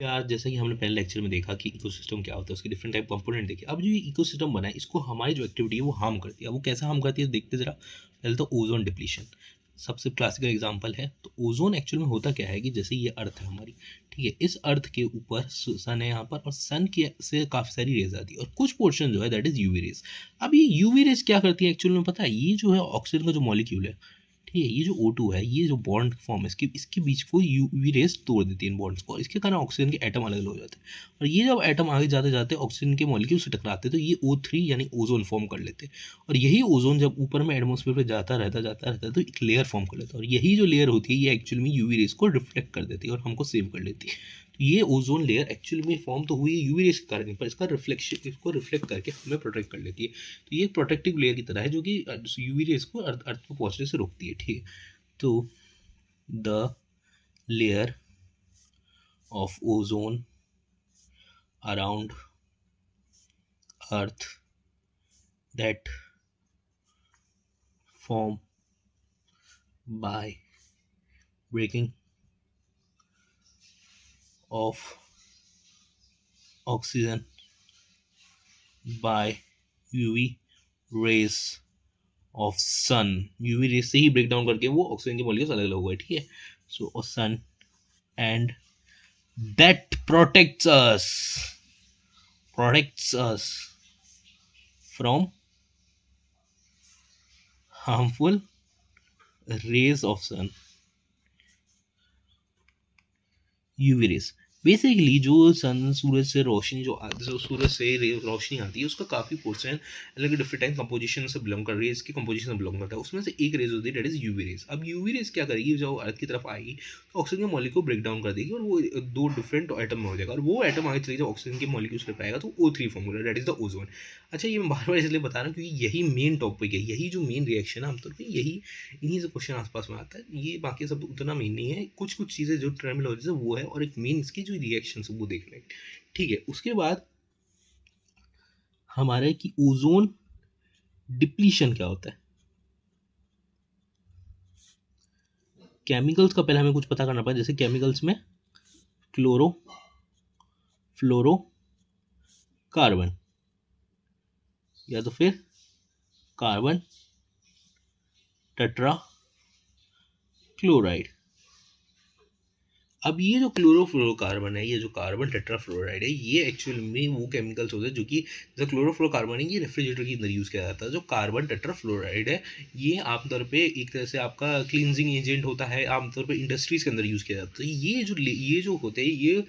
यार जैसा कि हमने पहले लेक्चर में देखा कि इकोसिस्टम क्या होता है, उसके डिफरेंट टाइप कंपोनेंट देखे। अब जो ये इकोसिस्टम बना है, इसको हमारी जो एक्टिविटी है वो हार्म करती है। अब वो कैसा हार्म करती है देखते जरा। पहले तो ओजोन डिप्लीशन सबसे क्लासिकल एग्जांपल है। तो ओजोन एक्चुअल में होता क्या है कि जैसे ये अर्थ है हमारी, ठीक है, इस अर्थ के ऊपर सन है यहाँ पर, और सन के से काफ़ी सारी रेज आती है, और कुछ पोर्शन जो है दैट इज यूवी रेज। अब ये यूवी रेज क्या करती है एक्चुअल में पता है? ये जो है ऑक्सीजन का जो मॉलिक्यूल है, ठीक है, ये जो O2 है, ये जो बॉन्ड फॉर्म है इसके बीच को यूवी रेस तोड़ देती है इन बॉन्ड्स को, और इसके कारण ऑक्सीजन के एटम अलग अलग हो जाते हैं। और ये जब एटम आगे जाते जाते ऑक्सीजन के मॉलिक्यूल से टकराते तो ये O3 यानी ओजोन फॉर्म कर लेते हैं। और यही ओजोन जब ऊपर में एटमोसफेयर पे जाता रहता है तो एक लेयर फॉर्म कर लेता है, और यही जो लेयर होती है ये एक्चुअल में यूवी रेस को रिफ्लेक्ट कर देती है और हमको सेव कर लेती है। तो ये ओजोन लेयर एक्चुअली में फॉर्म तो हुई है यूवी रेस के कारण, पर इसका रिफ्लेक्शन, इसको रिफ्लेक्ट करके हमें प्रोटेक्ट कर लेती है। तो ये एक प्रोटेक्टिव लेयर की तरह है जो कि यूवी रेस को अर्थ को पहुंचने से रोकती है, ठीक है। तो the layer of ozone around earth that form by breaking of oxygen by UV rays of sun. UV rays से ही ब्रेक डाउन करके वो ऑक्सीजन के मॉलिक्यूल्स अलग अलग हो गए, ठीक है। So sun and that protects us from harmful rays of sun, UV rays. Basically जो सन सूरज से रोशनी जो सूरज से रोशनी आती है उसका काफ़ी पोर्शन अलग डिफरेंट टाइम कंपोजिशन से बिलोंग कर रेज की कंपोजिशन से बिलोंग करता है। उसमें से एक रेज होती है डेट इज यूवी रेस। अब यूवी रेस क्या करेगी, जब अर्थ की तरफ आएगी तो ऑक्सीजन के मॉलिक्यूल को ब्रेक डाउन कर देगी और वो दो डिफरेंट एटम में हो जाएगा, और वो एटम आगे चलेगी जब ऑक्सीजन के मॉलिक्यूल्स पे आएगा तो O3 फॉर्म होगा, डेट इज द ओजोन। अच्छा, ये मैं बार बार इसलिए बता रहा हूँ क्योंकि यही मेन टॉपिक है, यही जो मेन रिएक्शन है आमतौर पर यही इन्हीं से क्वेश्चन आसपास में आता है। ये बाकी सब उतना मेन नहीं है, कुछ कुछ चीज़ें जो टर्मिनोलॉजी से वो है, और एक मेन इसकी जो रिएक्शन है वो देख लें, ठीक है। उसके बाद हमारे कि ओजोन डिप्लीशन क्या होता है। केमिकल्स का पहले हमें कुछ पता करना पड़ेगा, जैसे केमिकल्स में क्लोरो फ्लोरो कार्बन, या तो फिर कार्बन टेट्रा क्लोराइड। अब ये जो क्लोरोफ्लोरोकार्बन है, ये जो कार्बन टेट्राफ्लोराइड है, ये एक्चुअल में वो केमिकल्स होते हैं जो कि जैसे क्लोरोफ्लोरोकार्बन है ये रेफ्रिजरेटर के अंदर यूज़ किया जाता है। जो कार्बन टेट्राफ्लोराइड है ये आमतौर पे एक तरह से आपका क्लींजिंग एजेंट होता है, आमतौर पे इंडस्ट्रीज़ के अंदर यूज़ किया जाता है। ये जो होते हैं ये